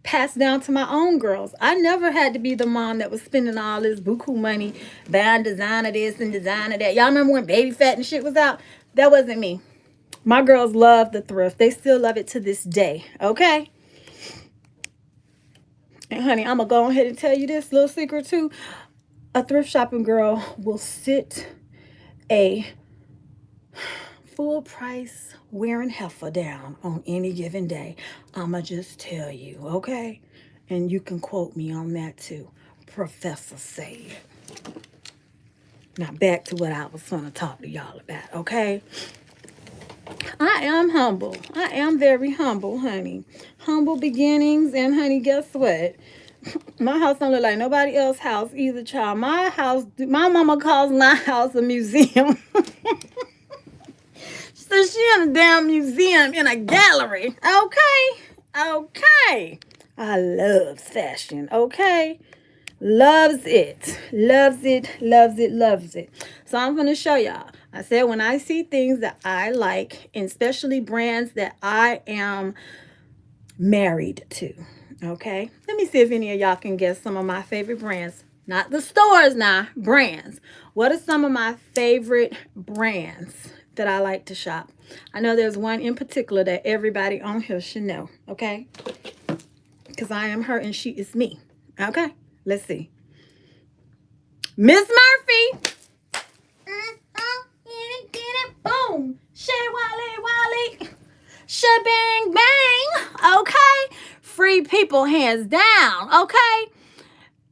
passed down to my own girls. I never had to be the mom that was spending all this buku money buying designer this and designer that. Y'all remember when Baby Fat and shit was out? That wasn't me. My girls love the thrift. They still love it to this day, okay? And honey, I'm going to go ahead and tell you this little secret too. A thrift shopping girl will sit a full price wearing heifer down on any given day. I'ma just tell you, okay? And you can quote me on that too. Professor said. Now back to what I was going to talk to y'all about, okay? I am humble. I am very humble, honey. Humble beginnings, and honey, guess what? My house don't look like nobody else's house either, child. My house, my mama calls my house a museum. So she in a damn museum in a gallery. Okay. I love fashion, okay? Loves it. So I'm going to show y'all. I said when I see things that I like, and especially brands that I am married to, okay? Let me see if any of y'all can guess some of my favorite brands. Not the stores now, brands. What are some of my favorite brands that I like to shop? I know there's one in particular that everybody on here should know, okay? Because I am her and she is me, okay? Let's see. Miss Murphy. Boom. Wally. Bang bang. Okay. Free people hands down. Okay.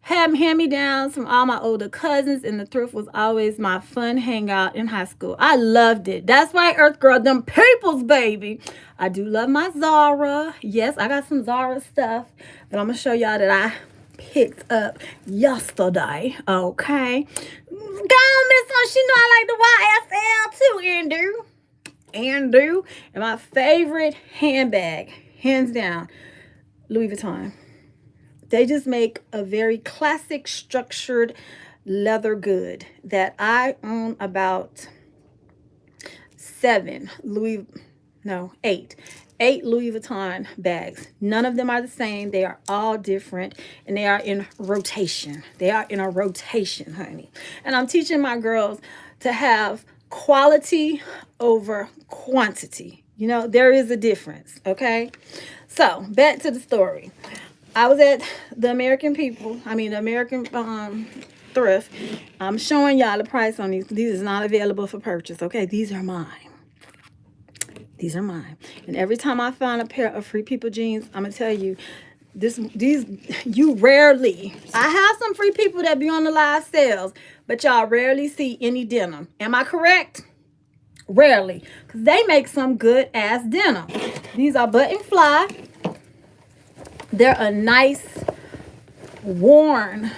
Hand-me-downs from all my older cousins, and the thrift was always my fun hangout in high school. I loved it. That's right, Earth Girl. Them peoples, baby. I do love my Zara. Yes, I got some Zara stuff that I'm going to show y'all that I picked up yesterday. Okay. Go on, Miss One. She know I like the YSL too, Andrew. And my favorite handbag, hands down, Louis Vuitton. They just make a very classic structured leather good that I own about 8 Louis Vuitton bags. None of them are the same. They are all different, and they are in rotation. They are in a rotation, honey. And I'm teaching my girls to have quality over quantity. You know, there is a difference, okay? So, back to the story. I was at the American thrift. I'm showing y'all the price on these. These is not available for purchase, okay? These are mine. And every time I find a pair of Free People jeans, I'm going to tell you, you rarely, I have some Free People that be on the live sales, but y'all rarely see any denim. Am I correct? Rarely. Because they make some good ass denim. These are button fly. They're a nice, worn.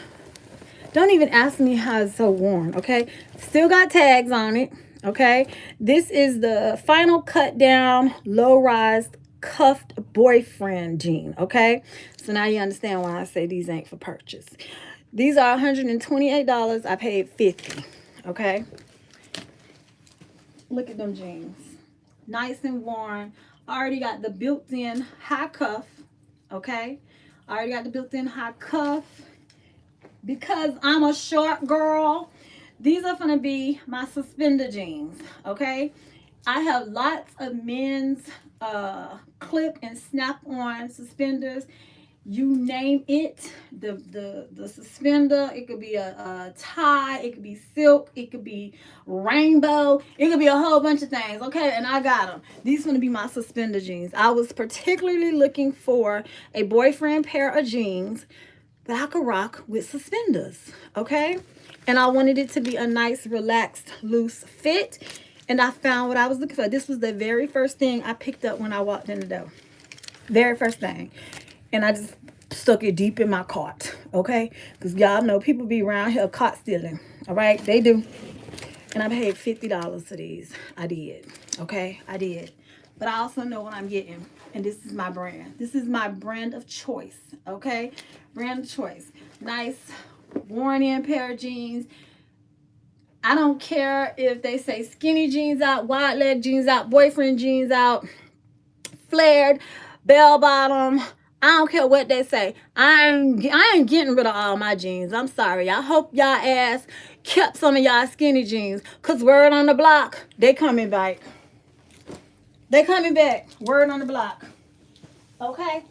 Don't even ask me how it's so worn, okay? Still got tags on it, okay? This is the final cut down, low-rise, cuffed boyfriend jean, okay? So now you understand why I say these ain't for purchase. These are $128. I paid $50, okay? Look at them jeans. Nice and worn. Already got the built-in high cuff. Okay, I already got the built-in high cuff. Because I'm a short girl, these are going to be my suspender jeans, okay? I have lots of men's clip and snap-on suspenders. You name it, the suspender. It could be a tie, it could be silk, it could be rainbow, it could be a whole bunch of things, okay? And I got them. These are going to be my suspender jeans. I was particularly looking for a boyfriend pair of jeans that I could rock with suspenders, okay? And I wanted it to be a nice, relaxed, loose fit. And I found what I was looking for. This was the very first thing I picked up when I walked in the door. Very first thing. And I just stuck it deep in my cart, okay? Because y'all know people be around here cart stealing, all right? They do. And I paid $50 for these. I did, okay? I did. But I also know what I'm getting. And this is my brand. This is my brand of choice, okay? Brand of choice. Nice, worn-in pair of jeans. I don't care if they say skinny jeans out, wide leg jeans out, boyfriend jeans out, flared, bell bottom. I don't care what they say. I ain't getting rid of all my jeans. I'm sorry. I hope y'all ass kept some of y'all skinny jeans. Because word on the block, they coming back. They coming back. Word on the block. Okay.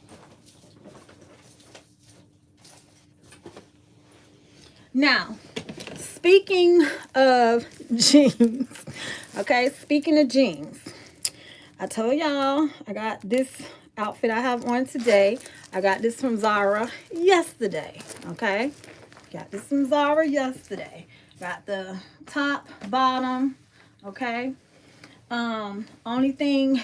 Now, speaking of jeans, okay, speaking of jeans, I told y'all I got this outfit I have on today. I got this from Zara yesterday, okay? Got this from Zara yesterday. Got the top, bottom, okay? Only thing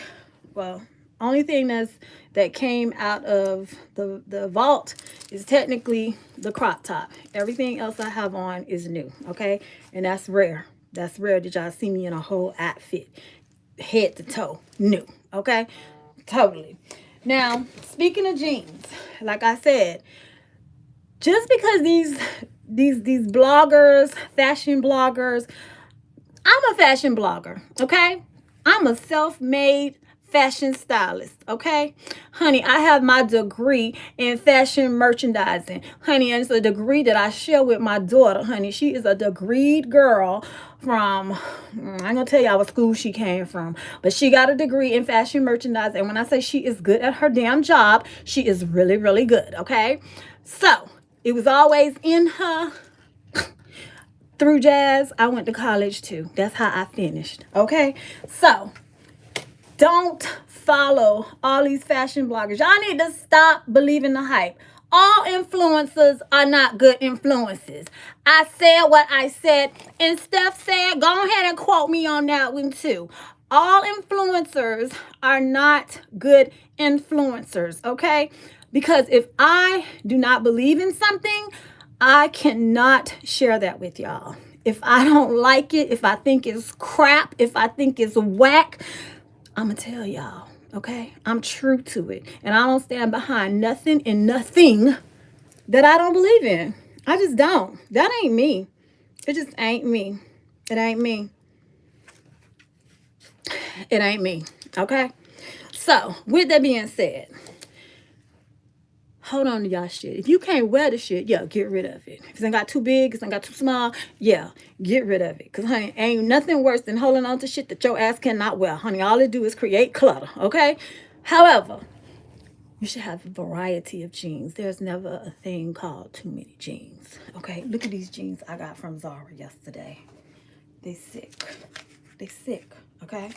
that came out of the vault is technically the crop top. Everything else I have on is new, okay? And that's rare. That's rare that y'all see me in a whole outfit, head to toe, new, okay? Totally. Now, speaking of jeans, like I said, just because these bloggers, fashion bloggers, I'm a fashion blogger, okay? I'm a self-made fashion stylist, okay? Honey, I have my degree in fashion merchandising. Honey, and it's a degree that I share with my daughter, honey. She is a degreed girl from, I'm gonna tell y'all what school she came from, but she got a degree in fashion merchandising. And when I say she is good at her damn job, she is really, really good, okay? So, it was always in her. Through jazz, I went to college too. That's how I finished. Okay? So, don't follow all these fashion bloggers. Y'all need to stop believing the hype. All influencers are not good influences. I said what I said, and Steph said, go ahead and quote me on that one too. All influencers are not good influencers, okay? Because if I do not believe in something, I cannot share that with y'all. If I don't like it, if I think it's crap, if I think it's whack, I'm going to tell y'all, okay? I'm true to it. And I don't stand behind nothing and nothing that I don't believe in. I just don't. That ain't me. It just ain't me. It ain't me. It ain't me, okay? So, with that being said, hold on to y'all shit. If you can't wear the shit, yeah, get rid of it. If it's ain't got too big, it's ain't got too small, yeah, get rid of it. Because, honey, ain't nothing worse than holding on to shit that your ass cannot wear. Honey, all it do is create clutter, okay? However, you should have a variety of jeans. There's never a thing called too many jeans, okay? Look at these jeans I got from Zara yesterday. They sick. They sick, okay?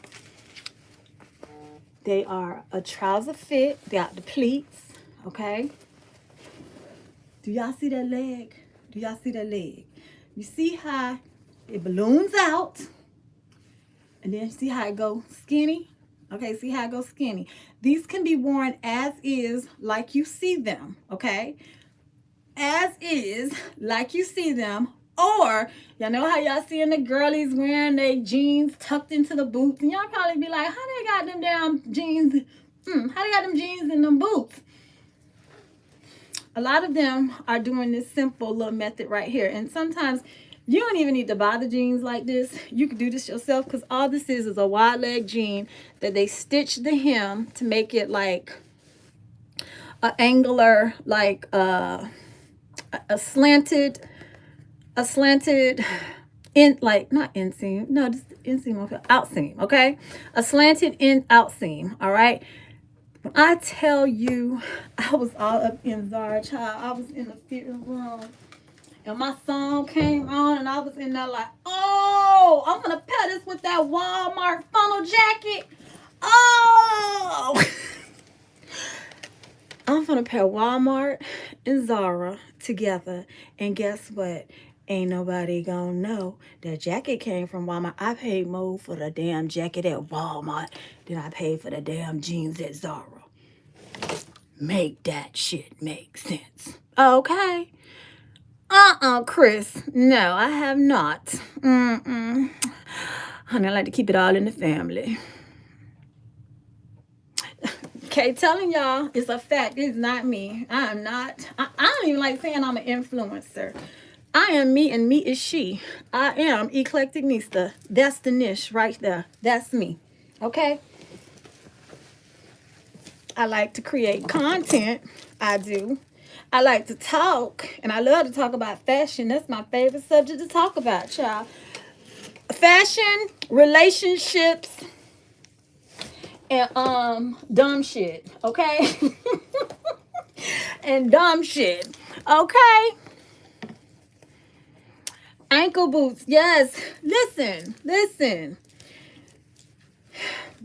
They are a trouser fit. They got the pleats. Okay. Do y'all see that leg? Do y'all see that leg? You see how it balloons out, and then see how it goes skinny? Okay, see how it goes skinny. These can be worn as is, like you see them, okay? As is, like you see them. Or, y'all know how y'all seeing the girlies wearing their jeans tucked into the boots, and y'all probably be like, how they got them damn jeans? How they got them jeans in them boots? A lot of them are doing this simple little method right here. And sometimes you don't even need to buy the jeans like this. You can do this yourself, because all this is a wide leg jean that they stitch the hem to make it like an angular, like a slanted in, like, not inseam, no, just inseam, outseam, okay? A slanted in outseam, all right? When I tell you, I was all up in Zara, child. I was in the fitting room, and my song came on, and I was in there like, oh, I'm gonna pair this with that Walmart funnel jacket. Oh, I'm gonna pair Walmart and Zara together, and guess what? Ain't nobody gonna know that jacket came from Walmart. I paid more for the damn jacket at Walmart than I paid for the damn jeans at Zara. Make that shit make sense. Okay. Chris. No, I have not. Honey, I like to keep it all in the family. Okay, telling y'all it's a fact. It's not me. I am not. I don't even like saying I'm an influencer. I am me, and me is she. I am EclecticNista. That's the niche right there. That's me. Okay? I like to create content. I do. I like to talk, and I love to talk about fashion. That's my favorite subject to talk about, child. Fashion, relationships, and dumb shit, okay? And dumb shit, okay? Ankle boots, yes. Listen.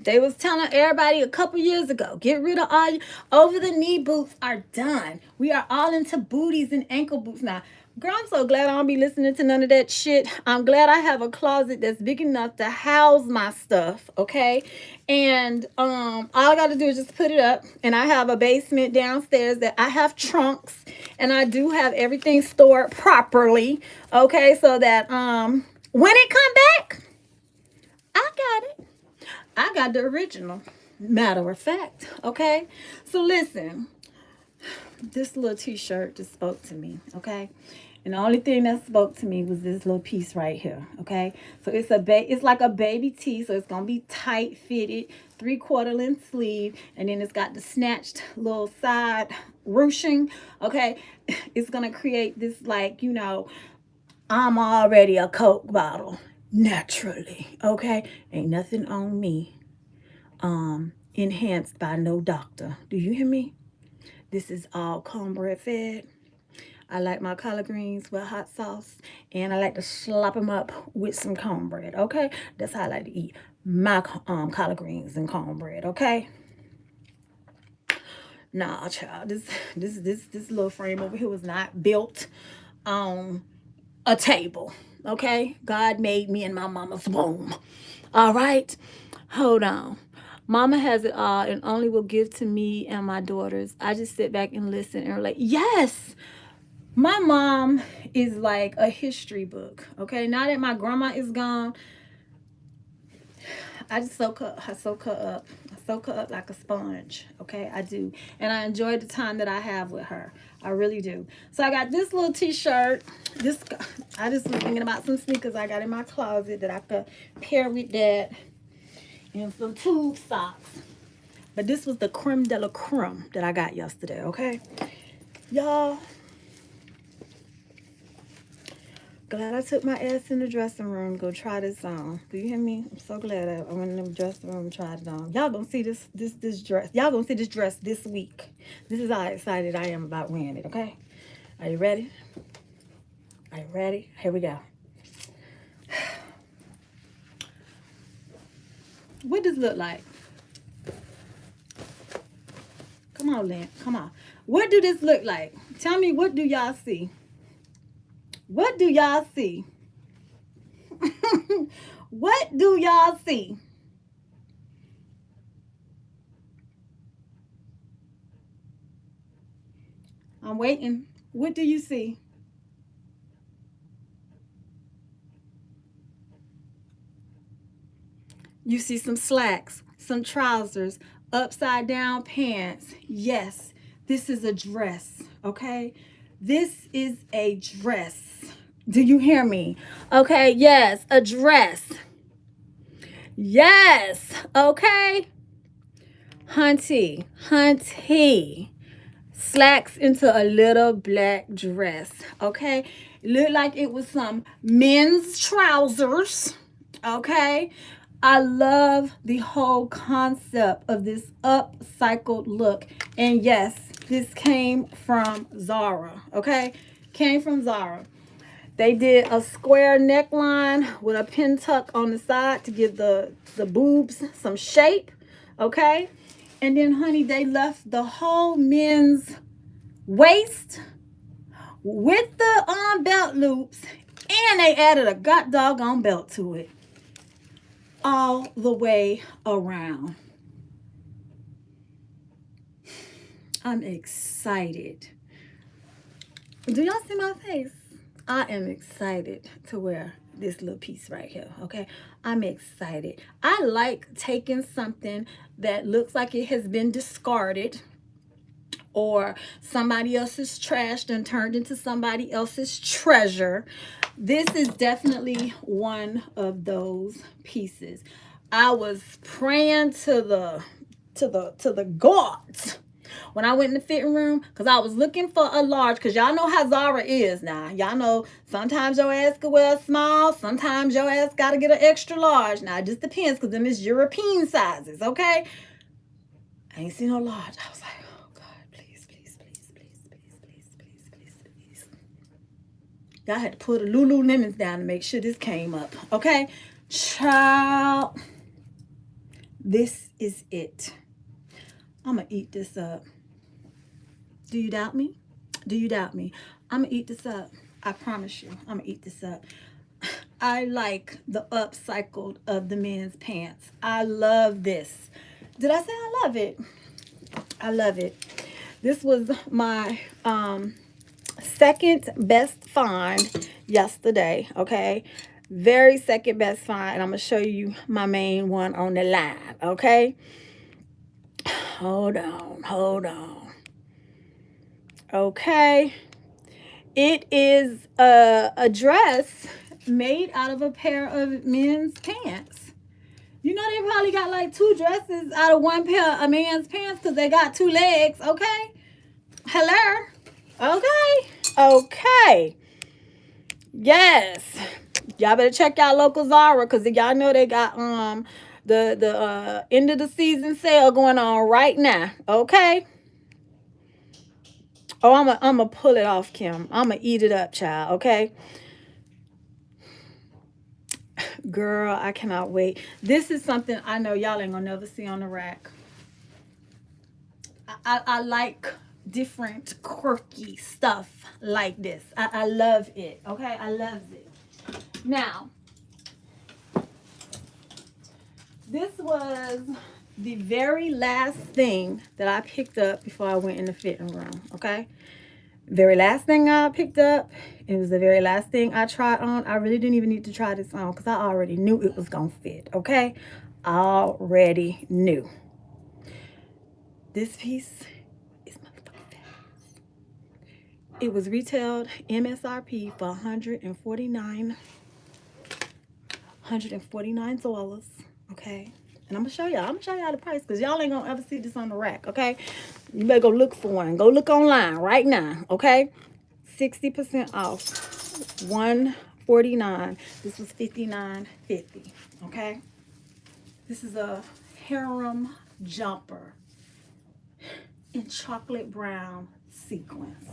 They was telling everybody a couple years ago, get rid of all your over the knee boots are done. We are all into booties and ankle boots now. Girl, I'm so glad I don't be listening to none of that shit. I'm glad I have a closet that's big enough to house my stuff, okay? And all I gotta do is just put it up. And I have a basement downstairs that I have trunks, and I do have everything stored properly, okay? So that when it come back, I got it. I got the original, matter of fact, okay? So listen, this little t-shirt just spoke to me, okay? And the only thing that spoke to me was this little piece right here, okay? So it's like a baby tee, so it's gonna be tight fitted, 3/4 length sleeve, and then it's got the snatched little side ruching, okay? It's gonna create this, like, you know, I'm already a Coke bottle naturally, okay? Ain't nothing on me enhanced by no doctor. Do you hear me? This is all cornbread fed. I like my collard greens with hot sauce, and I like to slop them up with some cornbread, okay? That's how I like to eat my collard greens and cornbread, okay? Nah, child, this little frame over here was not built on a table, okay? God made me in my mama's womb. All right, hold on. Mama has it all and only will give to me and my daughters. I just sit back and listen and relate. Yes, my mom is like a history book, okay? Now that my grandma is gone, I just soak her up. I soak her up like a sponge, okay? I do. And I enjoy the time that I have with her. I really do. So I got this little t-shirt. I just was thinking about some sneakers I got in my closet that I could pair with that. And some tube socks. But this was the creme de la creme that I got yesterday, okay? Y'all, glad I took my ass in the dressing room to go try this on. Do you hear me? I'm so glad I went in the dressing room and tried it on. Y'all gonna see this dress. Y'all gonna see this dress this week. This is how excited I am about wearing it, okay? Are you ready? Are you ready? Here we go. What does it look like? Come on, Lynn. Come on. What do this look like? Tell me, what do y'all see? What do y'all see? What do y'all see? I'm waiting. What do you see? You see some slacks, some trousers, upside down pants. Yes, this is a dress, okay? This is a dress. Do you hear me? Okay, yes, a dress. Yes, okay? Hunty. Slacks into a little black dress, okay? Looked like it was some men's trousers, okay? I love the whole concept of this upcycled look. And yes, this came from Zara, okay? Came from Zara. They did a square neckline with a pin tuck on the side to give the boobs some shape, okay? And then, honey, they left the whole men's waist with the belt loops, and they added a god doggone belt to it. All the way around. I'm excited. Do y'all see my face? I am excited to wear this little piece right here, okay? I'm excited. I like taking something that looks like it has been discarded or somebody else's trash and turned into somebody else's treasure. This is definitely one of those pieces. I was praying to the gods When I went in the fitting room, because I was looking for a large, because y'all know how Zara is now. Y'all know sometimes your ass could wear a small, sometimes your ass got to get an extra large. Now, it just depends, because them is European sizes, okay? I ain't seen no large. I was like, oh, God, please, please, please, please, please, please, please, please, please. Y'all had to pull the Lululemons down to make sure this came up, okay? Child, this is it. I'm going to eat this up. Do you doubt me? Do you doubt me? I'm going to eat this up. I promise you. I'm going to eat this up. I like the upcycled of the men's pants. I love this. Did I say I love it? I love it. This was my second best find yesterday, okay? Very second best find. And I'm going to show you my main one on the line, okay? Hold on, hold on. Okay. It is a dress made out of a pair of men's pants. You know, they probably got like 2 dresses out of 1 pair of men's pants because they got 2 legs, okay? Hello? Okay. Okay. Yes. Y'all better check y'all local Zara because y'all know they got the end of the season sale going on right now, okay? Oh, I'm gonna pull it off, Kim. I'm gonna eat it up, child, okay? Girl, I cannot wait. This is something I know y'all ain't gonna never see on the rack. I like different quirky stuff like this. I love it, okay? I love it. Now, this was the very last thing that I picked up before I went in the fitting room, okay? Very last thing I picked up. It was the very last thing I tried on. I really didn't even need to try this on because I already knew it was going to fit, okay? Already knew. This piece is motherfucking fabulous. It was retailed MSRP for $149, okay? And I'm gonna show y'all the price because y'all ain't gonna ever see this on the rack, okay? You better go look for one. Go look online right now, okay? 60% off. $149. This was $59.50, okay? This is a harem jumper in chocolate brown sequins.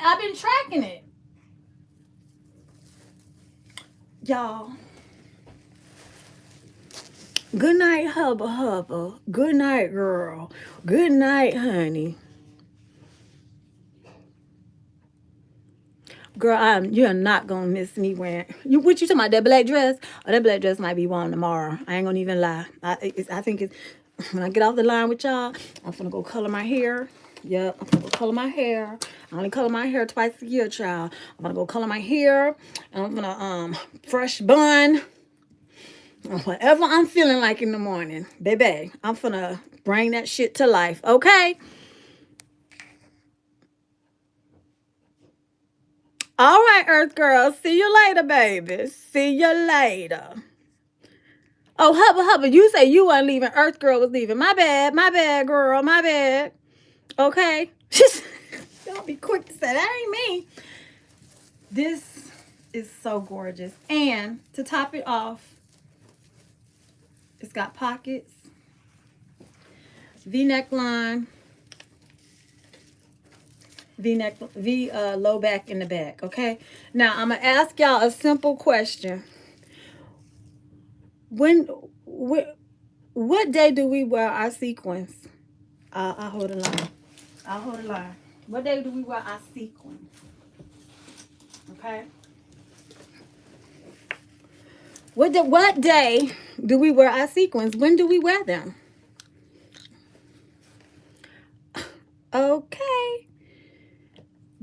I've been tracking it. Y'all. Good night, hubba hubba. Good night, girl. Good night, honey. Girl, you're not gonna miss me wearing. What you talking about? That black dress? Oh, that black dress might be worn tomorrow. I ain't gonna even lie. I think it's when I get off the line with y'all, I'm gonna go color my hair. Yep, I'm gonna go color my hair. I only color my hair twice a year, child. I'm gonna go color my hair, and I'm gonna fresh bun. Whatever I'm feeling like in the morning, baby, I'm gonna bring that shit to life, okay? All right, Earth Girl. See you later, baby. See you later. Oh, hubba, you say you weren't leaving. Earth Girl was leaving. My bad, girl. My bad. Okay. Don't be quick to say that ain't me. This is so gorgeous. And to top it off, it's got pockets, V-neck line, V low back in the back, okay? Now, I'm going to ask y'all a simple question. What day do we wear our sequins? I'll hold the line. I'll hold the line. What day do we wear our sequins? Okay? What day do we wear our sequins? When do we wear them? Okay.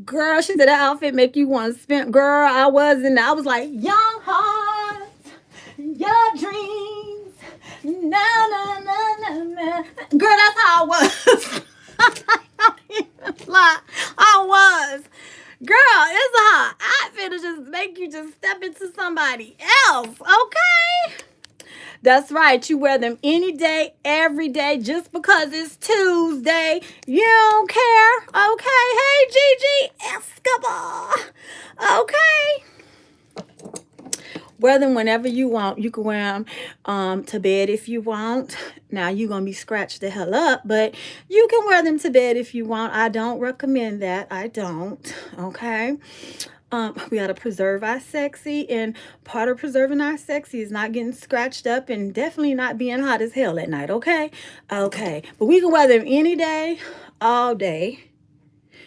Girl, she said that outfit make you want to spend. Girl, I was like, young hearts, your dreams. Na, na, na, na, na. Girl, that's how I was. I don't even lie. I was. Girl, it's a hot outfit to just make you just step into somebody else, okay? That's right. You wear them any day, every day, just because it's Tuesday. You don't care, okay? Hey, Gigi Escobar, okay? Wear them whenever you want. You can wear them to bed if you want. Now, you're going to be scratched the hell up, but you can wear them to bed if you want. I don't recommend that. I don't, okay? We got to preserve our sexy, and part of preserving our sexy is not getting scratched up and definitely not being hot as hell at night, okay? Okay, but we can wear them any day, all day,